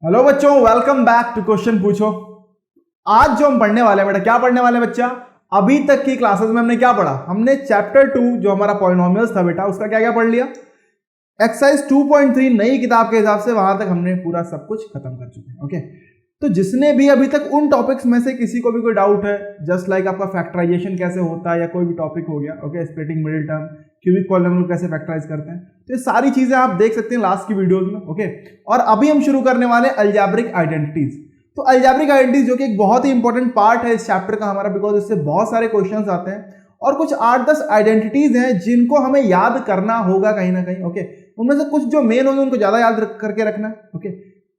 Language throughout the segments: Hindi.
हेलो बच्चों, वेलकम बैक टू क्वेश्चन पूछो। आज जो हम पढ़ने वाले हैं बेटा, क्या पढ़ने वाले हैं बच्चा? अभी तक की क्लासेस में हमने क्या पढ़ा? हमने चैप्टर 2 जो हमारा पॉलिनोमियल्स था बेटा, उसका क्या क्या पढ़ लिया। एक्सरसाइज 2.3 नई किताब के हिसाब से वहां तक हमने पूरा सब कुछ खत्म कर चुके हैं। ओके, तो जिसने भी अभी तक उन टॉपिक्स में से किसी को भी कोई डाउट है, जस्ट लाइक आपका फैक्टराइजेशन कैसे होता है या कोई भी टॉपिक हो गया, okay, splitting middle term, cubic polynomial कैसे फैक्टराइज करते हैं, तो ये सारी चीजें आप देख सकते हैं लास्ट की वीडियोस में। ओके, और अभी हम शुरू करने वाले अलजेब्रिक आइडेंटिटीज। तो अलजेब्रिक आइडेंटिटीज जो कि एक बहुत ही इंपॉर्टेंट पार्ट है इस चैप्टर का हमारा, बिकॉज इससे बहुत सारे क्वेश्चंस आते हैं और कुछ 8-10 आइडेंटिटीज हैं जिनको हमें याद करना होगा कहीं ना कहीं। ओके, उनमें से कुछ जो मेन होंगे उनको ज्यादा याद करके रखना है। ओके,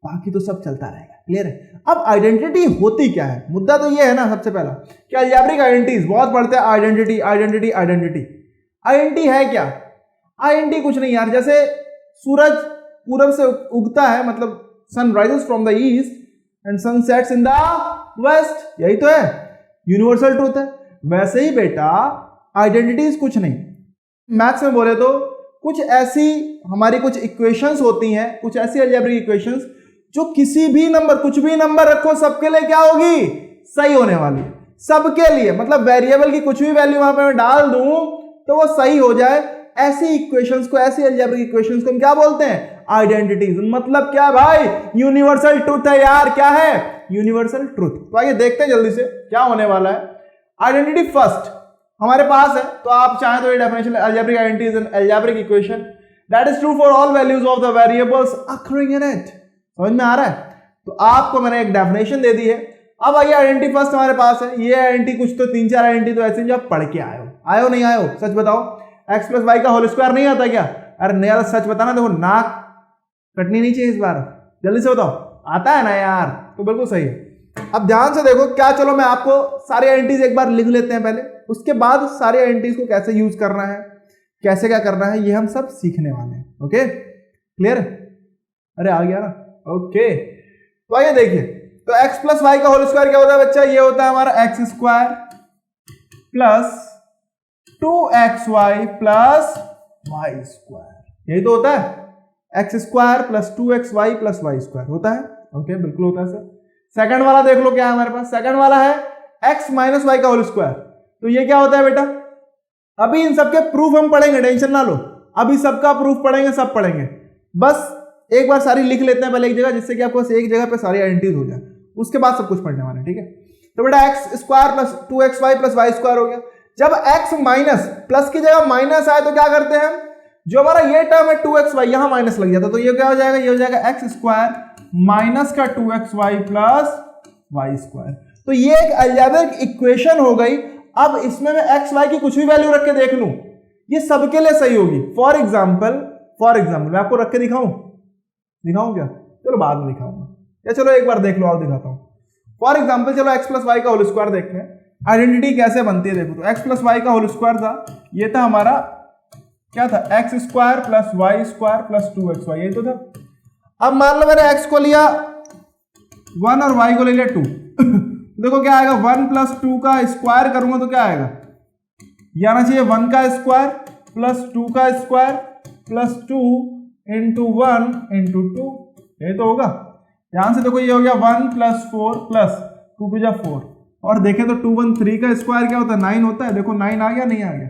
बाकी तो सब चलता रहेगा। क्लियर है? अब आइडेंटिटी होती क्या है? मुद्दा तो ये है ना सबसे पहला कि अलजेब्रिक आइडेंटिटीज बहुत पढ़ते हैं। आइडेंटिटी आइडेंटिटी आइडेंटिटी आइडेंटिटी है क्या? आइडेंटिटी कुछ नहीं यार, जैसे सूरज पूरब से उगता है, मतलब sun rises from the east and sun sets in the west, यही तो है, यूनिवर्सल ट्रूथ है। वैसे ही बेटा आइडेंटिटीज कुछ नहीं। मैथ्स में बोले तो कुछ ऐसी हमारी कुछ इक्वेशंस होती हैं, कुछ ऐसी अलजेब्रिक इक्वेशंस जो किसी भी नंबर, कुछ भी नंबर रखो, सबके लिए क्या होगी? सही होने वाली है। सबके लिए, मतलब वेरिएबल की कुछ भी वैल्यू वहां पे मैं डाल दूं तो वो सही हो जाए। ऐसी इक्वेशंस को, ऐसी अलजेब्रिक इक्वेशंस को हम क्या बोलते हैं? आइडेंटिटीज। मतलब क्या भाई? यूनिवर्सल ट्रूथ है यार। क्या है? Universal truth. तो आइए देखते हैं जल्दी से क्या होने वाला है। आइडेंटिटी फर्स्ट हमारे पास है, तो आप चाहें तो ये definition, algebraic identity is an algebraic equation that is true for all values of the variables occurring in it. समझ में आ रहा है? तो आपको मैंने एक डेफिनेशन दे दी है। अब आइए आइडेंटिटी फर्स्ट हमारे पास है। ये आइडेंटिटी कुछ तो 3-4 आइडेंटिटी तो ऐसे जो आप पढ़ के आए हो नहीं आए हो? सच बताओ, x प्लस वाई का होल स्क्वायर नहीं आता क्या? अरे नहीं आता, सच बताना। देखो नाक कटनी नहीं चाहिए इस बार, जल्दी से बताओ। आता है ना यार? तो बिल्कुल सही है। अब ध्यान से देखो क्या, चलो मैं आपको सारी आइडेंटिटीज एक बार लिख लेते हैं पहले, उसके बाद सारी आइडेंटिटीज को कैसे यूज करना है, कैसे क्या करना है, ये हम सब सीखने वाले हैं। Okay, clear? अरे आ गया ना? ओके, तो आइए देखिए। तो x प्लस वाई का होल स्क्वायर क्या होता है बच्चा? ये होता है हमारा X square plus 2xy plus Y square. यही तो होता है, X square plus 2xy plus Y square होता है। ओके, बिल्कुल होता है सर। सेकंड वाला देख लो क्या है हमारे पास। सेकंड वाला है x माइनस वाई का होल स्क्वायर। तो ये क्या होता है बेटा? अभी इन सबके प्रूफ हम पढ़ेंगे, टेंशन ना लो। अभी सबका प्रूफ पढ़ेंगे, सब पढ़ेंगे। बस एक बार सारी लिख लेते हैं पहले एक जगह, जिससे कि आपको एक जगह पे सारी आइडेंटिटीज हो जाए, उसके बाद सब कुछ पढ़ने वाले हैं। ठीक है? तो बेटा X square plus 2xy plus Y square हो गया। जब x माइनस, प्लस की जगह माइनस आए तो क्या करते हैं? जो हमारा ये टर्म है 2xy, यहां माइनस लग जाता, तो ये क्या हो जाएगा? ये हो जाएगा एक्स स्क्वायर माइनस का 2xy प्लस वाई स्क्वायर। तो ये एक अलजेब्रिक इक्वेशन हो गई। अब इसमें मैं एक्स वाई की कुछ भी वैल्यू रख के देख लूं, ये सबके लिए सही होगी। फॉर एग्जाम्पल मैं आपको रख के दिखाऊं क्या? चलो बाद में दिखाऊंगा, या चलो एक बार देख लो, आओ दिखाता हूं। फॉर एग्जाम्पल चलो एक्स प्लस वाई का होल स्क्वायर देखते हैं, आइडेंटिटी कैसे बनती है। देखो, तो एक्स प्लस वाई का होल स्क्वायर था, ये था हमारा, क्या था? X square plus Y square plus 2xy, यही तो था। अब मान लो मैंने एक्स को लिया 1 और वाई को ले लिया 2। देखो क्या आएगा? 1 प्लस 2 का स्क्वायर करूंगा तो क्या आएगा? ये आना चाहिए 1 का स्क्वायर प्लस 2 का स्क्वायर प्लस 2 इंटू 1 इंटू 2, यही तो होगा। ध्यान से देखो, ये हो गया 1 प्लस 4 प्लस 2 टू जा 4, और देखें तो 2 1 3 का स्क्वायर क्या होता है? 9 होता है। देखो 9 आ गया, नहीं आ गया?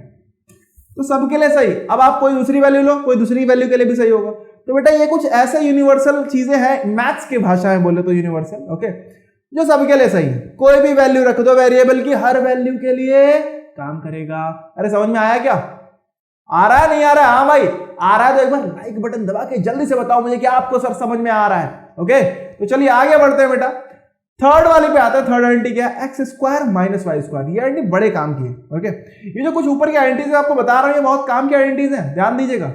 तो सबके लिए सही। अब आप कोई दूसरी वैल्यू लो, कोई दूसरी वैल्यू के लिए भी सही होगा। तो बेटा ये कुछ ऐसे यूनिवर्सल चीजें हैं, मैथ्स की भाषा में बोले तो यूनिवर्सल, ओके, जो सबके लिए सही है। कोई भी वैल्यू रख दो वेरिएबल की, हर वैल्यू के लिए काम करेगा। अरे समझ में आया क्या? आ रहा है नहीं आ रहा है? हाँ भाई आ रहा है, तो एक बार लाइक बटन दबा के जल्दी से बताओ मुझे कि आपको सर समझ में आ रहा है। ओके, तो चलिए आगे बढ़ते हैं बेटा। थर्ड वाले पे आता है। थर्ड आइडेंटिटी क्या है? X square minus Y square. ये आइडेंटिटी बड़े काम की है। ओके, ये जो कुछ ऊपर की आइडेंटिटीज आपको बता रहा हूं, ये बहुत काम की आइडेंटिटीज हैं, ध्यान दीजिएगा।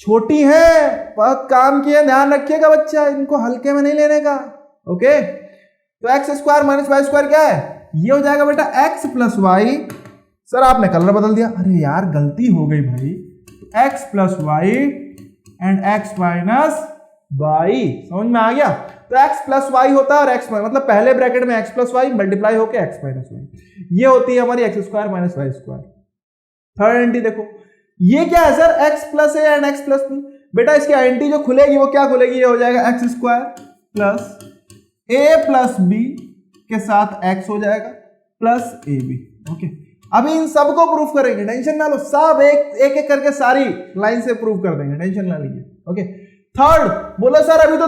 छोटी है, बहुत काम की है, ध्यान रखिएगा बच्चा, इनको हल्के में नहीं लेने का। ओके, तो X square minus Y square क्या है? ये हो जाएगा बेटा एक्स प्लस वाई। सर आपने कलर बदल दिया। अरे यार गलती हो गई भाई, X plus Y and X minus Y. समझ में आ गया? तो x प्लस वाई होता है और x मतलब पहले ब्रैकेट में x प्लस वाई मल्टीप्लाई होकर x माइनस वाई, ये होती है हमारी X square minus Y square. Third identity देखो, ये क्या है sir? x plus A and x plus B. बेटा इसकी आइडेंटिटी जो खुलेगी वो क्या खुलेगी? ये हो जाएगा एक्स स्क्वायर प्लस ए प्लस बी के साथ एक्स हो जाएगा प्लस ए बी। ओके, अभी इन सबको प्रूफ करेंगे, टेंशन ना लो, सब एक एक करके सारी लाइन से प्रूफ कर देंगे, टेंशन ना लीजिए। ओके, थर्ड बोला सर अभी तो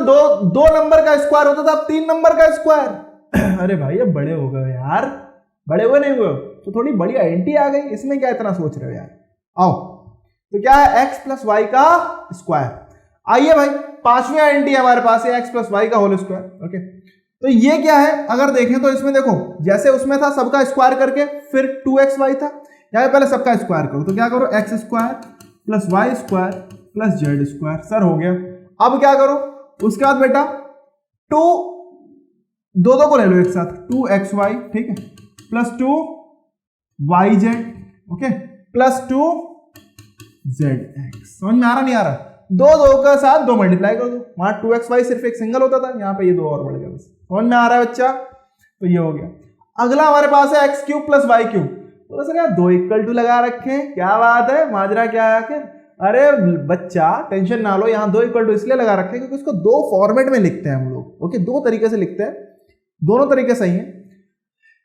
दो नंबर का स्क्वायर होता था, अब 3 नंबर का स्क्वायर। अरे भाई अब बड़े हो गए यार, बड़े हुए नहीं हुए तो थोड़ी बड़ी आइडेंटिटी आ गई, इसमें क्या इतना सोच रहे हो यार। आओ, तो क्या है x प्लस वाई का स्क्वायर। आइए भाई, 5वीं आइडेंटिटी हमारे पास है x प्लस वाई का होल स्क्वायर। ओके, तो ये क्या है, अगर देखें तो इसमें देखो जैसे उसमें था सबका स्क्वायर करके फिर 2xy था, यहाँ पहले सबका स्क्वायर करो, तो क्या करो x square plus Y square plus Z square, sir हो गया। अब क्या करो, उसके बाद बेटा दो को ले लो एक साथ, 2xy, ठीक है, plus 2yz, okay, plus 2zx। समझ में आ रहा नहीं आ रहा? दो के साथ 2 मल्टीप्लाई कर दो, वहां 2xy सिर्फ एक सिंगल होता था, यहाँ पे ये 2 और बढ़ गया, बस समझ में आ रहा है बच्चा? तो ये हो गया। अगला हमारे पास है X cube plus Y cube. बोला सर यार 2 इक्वल टू लगा रखे हैं, क्या बात है, माजरा क्या है आखिर? अरे बच्चा टेंशन ना लो, यहाँ 2 इक्वल टू इसलिए लगा रखे हैं क्योंकि इसको 2 फॉर्मेट में लिखते हैं हम लोग। ओके, 2 तरीके से लिखते हैं, दोनों तरीके सही है।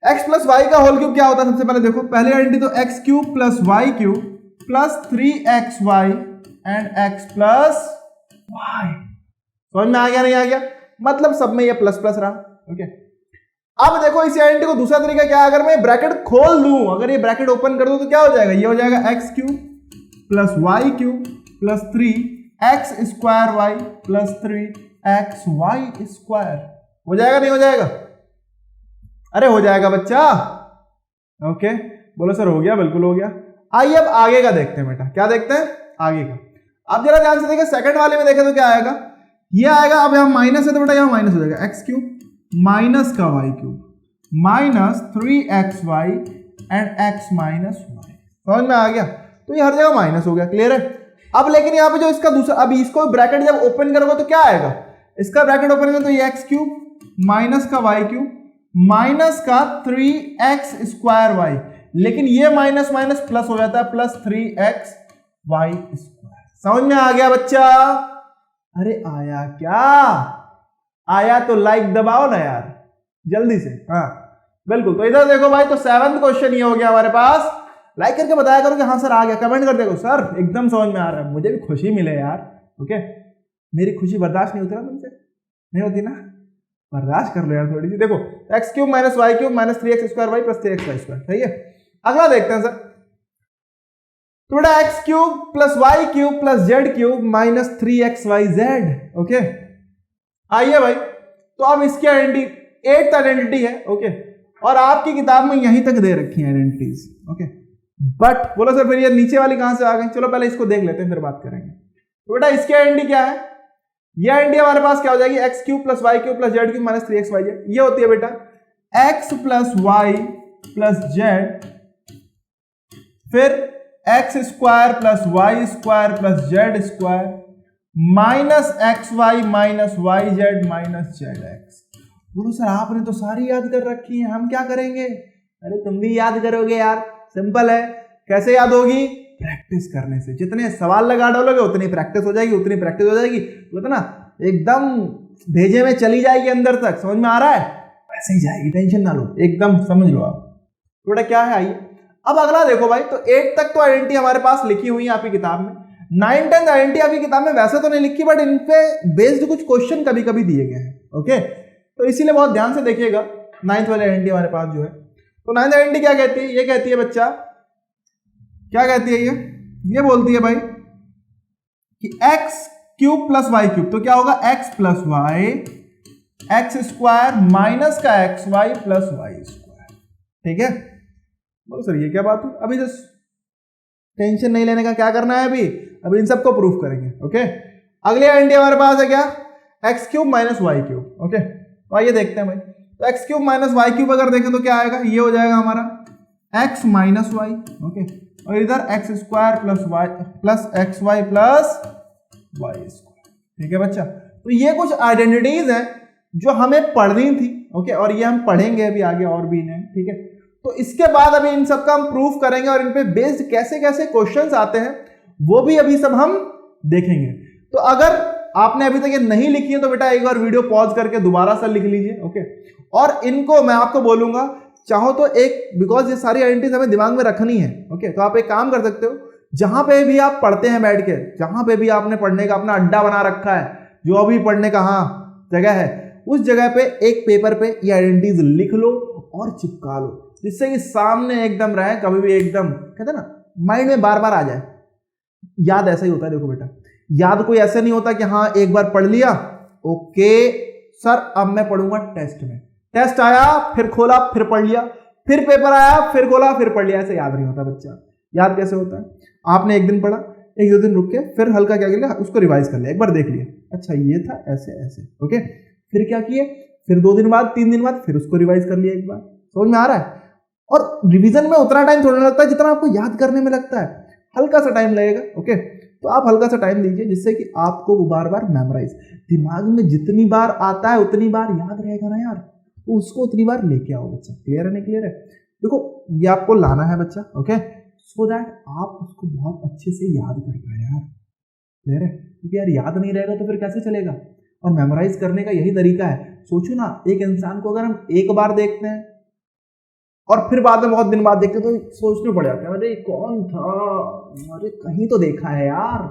एक्स प्लस वाई का होल क्यूब क्या होता है, सबसे पहले देखो, पहली आइडेंटिटी तो X cube plus Y cube plus 3xy and x plus Y. समझ में आ गया नहीं आ गया? मतलब सब में ये प्लस प्लस रहा। ओके, अब देखो इसी आइडेंटिटी को दूसरा तरीका क्या है, अगर मैं ब्रैकेट खोल दूं, अगर ये ब्रैकेट ओपन कर दूं तो क्या हो जाएगा, ये हो जाएगा X cube plus Y cube plus 3x square Y plus 3xy square. हो जाएगा नहीं हो जाएगा? अरे हो जाएगा बच्चा। ओके, बोलो सर हो गया, बिल्कुल हो गया। आइए अब आगे का देखते हैं बेटा, क्या देखते हैं आगे का। अब जरा ध्यान से देखें, सेकंड वाले में देखें तो क्या आएगा, ये आएगा, अब यहाँ माइनस है तो बेटा यहाँ माइनस हो जाएगा, एक्स क्यूब माइनस का Y cube minus 3xy and x minus Y. समझ में आ गया? तो ये हर जगह माइनस हो गया, क्लियर है? अब लेकिन यहाँ पे जो इसका दूसरा, अब इसको ब्रैकेट जब ओपन करोगे तो क्या आएगा, इसका ब्रैकेट ओपन करोगे तो ये एक्स क्यूब माइनस का वाई क्यूब माइनस का 3x स्क्वायर वाई, लेकिन ये माइनस माइनस प्लस हो जाता है, प्लस 3xy स्क्वायर। समझ में आ गया बच्चा? अरे आया क्या? आया तो लाइक दबाओ ना यार जल्दी से। हाँ बिल्कुल, तो इधर देखो भाई, तो 7वां क्वेश्चन ये हो गया हमारे पास। लाइक करके बताया करो कि हाँ सर आ गया, कमेंट कर देखो सर एकदम समझ में आ रहा है, मुझे भी खुशी मिले यार। ओके, मेरी खुशी बर्दाश्त नहीं होती ना तुमसे, नहीं होती ना, बर्दाश्त कर लो यार थोड़ी सी। देखो X cube minus Y cube minus 3x square Y plus 3xy square, सही है। अगला देखते हैं सर, तो बेटा X cube plus Y cube plus Z cube minus 3xyz। Okay, आइए भाई, तो अब इसकी आइडेंटिटी 8th आइडेंटिटी है। ओके, और आपकी किताब में यहीं तक दे रखी है आइडेंटिटीज। ओके, बट बोलो सर फिर ये नीचे वाली कहां से आ गई, चलो पहले इसको देख लेते हैं फिर बात करेंगे। तो बेटा इसकी आइडेंटिटी क्या है, ये आइडेंटिटी हमारे पास क्या हो जाएगी, X cube plus Y cube plus Z cube minus 3xyz। ये होती है बेटा X plus Y plus Z, फिर X square plus Y square plus Z square minus X Y minus Y Z minus Z X. बोलो सर आपने तो सारी याद कर रखी है, हम क्या करेंगे? अरे तुम भी याद करोगे यार, सिंपल है। कैसे याद होगी? प्रैक्टिस करने से। जितने सवाल लगा डालोगे उतनी प्रैक्टिस हो जाएगी, उतनी प्रैक्टिस हो जाएगी, तो ना एकदम भेजे में चली जाएगी अंदर तक। समझ में आ रहा है? वैसे ही जाएगी, टेंशन ना लो, एकदम समझ लो आप। तो बेटा क्या है, आइए अब अगला देखो भाई। तो 8 तक तो आइडेंटिटी हमारे पास लिखी हुई है आपकी किताब में, 9 10 आइडेंटिटी आपकी किताब में वैसे तो नहीं लिखी, बट इन पे बेस्ड कुछ क्वेश्चन कभी कभी दिए गए हैं। ओके, तो इसीलिए बहुत ध्यान से देखिएगा। 9th वाली आइडेंटिटी हमारे पास जो है, तो 9th आइडेंटिटी क्या कहती है? ये कहती है बच्चा, क्या कहती है ये बोलती है भाई कि X cube plus Y cube, तो क्या होगा X plus Y X square minus का X Y plus Y square. ठीक है, बोलो सर ये क्या बात हुई? अभी जस्ट टेंशन नहीं लेने का, क्या करना है अभी इन सबको प्रूफ करेंगे। ओके, अगली आइडेंटिटी हमारे पास है क्या, X cube minus Y cube. Okay, तो आइए देखते हैं भाई। तो X cube minus Y cube अगर देखें तो क्या आएगा, ये हो जाएगा हमारा एक्स माइनस वाई। ओके, और इधर X square plus Y plus X Y plus Y square. ठीक है बच्चा, तो ये कुछ आइडेंटिटीज हैं जो हमें पढ़नी थी। ओके, और ये हम पढ़ेंगे अभी आगे और भी इन्हें। ठीक है, तो इसके बाद अभी इन सब का हम प्रूफ करेंगे और इन पे बेस्ड कैसे कैसे क्वेश्चंस आते हैं वो भी अभी सब हम देखेंगे। तो अगर आपने अभी तक ये नहीं लिखी है तो बेटा एक बार वीडियो पॉज करके दोबारा से लिख लीजिए, ओके। और इनको मैं आपको बोलूंगा, चाहो तो एक, बिकॉज ये सारी आइडेंटिटीज हमें दिमाग में रखनी है, ओके। तो आप एक काम कर सकते हो, जहां पे भी आप पढ़ते हैं बैठ के, जहां पे भी आपने पढ़ने का अपना अड्डा बना रखा है, जो भी पढ़ने का हाँ जगह है, उस जगह पे एक पेपर पे ये आइडेंटिटीज लिख लो और चिपका लो, जिससे कि सामने एकदम रहे, कभी भी एकदम कहते हैं ना माइंड में बार बार आ जाए। याद ऐसा ही होता है, देखो बेटा, याद कोई ऐसे नहीं होता कि हाँ एक बार पढ़ लिया, ओके सर अब मैं पढ़ूंगा टेस्ट में, टेस्ट आया फिर खोला फिर पढ़ लिया, फिर पेपर आया फिर खोला फिर पढ़ लिया, ऐसे याद नहीं होता बच्चा। याद कैसे होता है, आपने एक दिन पढ़ा, एक दो दिन रुक के फिर हल्का क्या किया, उसको रिवाइज कर लिया, एक बार देख लिया, अच्छा ये था ऐसे ऐसे, ओके। फिर क्या किए, फिर 2 दिन बाद 3 दिन बाद फिर उसको रिवाइज कर लिया एक बार। समझ में आ रहा है? और रिवीजन में उतना टाइम थोड़ा लगता है जितना आपको याद करने में लगता है, हल्का सा टाइम लगेगा, ओके। तो आप हल्का सा टाइम दीजिए जिससे कि आपको वो बार बार मेमोराइज, दिमाग में जितनी बार आता है उतनी बार याद रहेगा ना यार, तो उसको उतनी बार लेके आओ बच्चा। क्लियर है नहीं क्लियर है? देखो ये आपको लाना है बच्चा, ओके, सो दैट आप उसको बहुत अच्छे से याद कर पाए यार। क्लियर है? क्योंकि यार याद नहीं रहेगा तो फिर कैसे चलेगा। और मेमोराइज करने का यही तरीका है। सोचो ना, एक इंसान को अगर हम एक बार देखते हैं और फिर बाद में बहुत दिन बाद देखते हैं तो सोचने पड़ जाते हैं, अरे कौन था, अरे कहीं तो देखा है यार,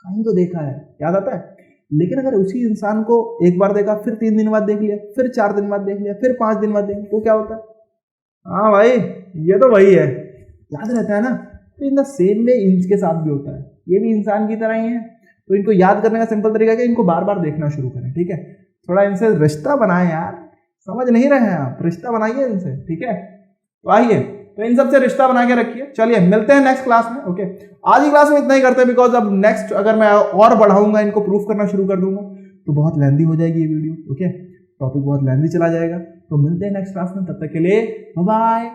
कहीं तो देखा है, याद आता है। लेकिन अगर उसी इंसान को एक बार देखा, फिर 3 दिन बाद देख लिया, फिर 4 दिन बाद देख लिया, फिर 5 दिन बाद देख लिया, तो क्या होता है, हाँ भाई ये तो वही है, याद रहता है ना। तो इन द सेम वे इनके साथ भी होता है, ये भी इंसान की तरह ही है। तो इनको याद करने का सिंपल तरीका है कि इनको बार बार देखना शुरू करें, ठीक है। थोड़ा इनसे रिश्ता बनाएं यार, समझ नहीं रहे हैं आप, रिश्ता बनाइए इनसे, ठीक है। तो आइए, तो इन सबसे रिश्ता बना के रखिए। चलिए मिलते हैं नेक्स्ट क्लास में, ओके। आज ही क्लास में इतना ही करते हैं, बिकॉज अब नेक्स्ट अगर मैं और बढ़ाऊंगा, इनको प्रूफ करना शुरू कर दूंगा तो बहुत लेंदी हो जाएगी ये वीडियो, ओके, टॉपिक बहुत लेंदी चला जाएगा। तो मिलते हैं नेक्स्ट क्लास में, तब तक के लिए बाय बाय।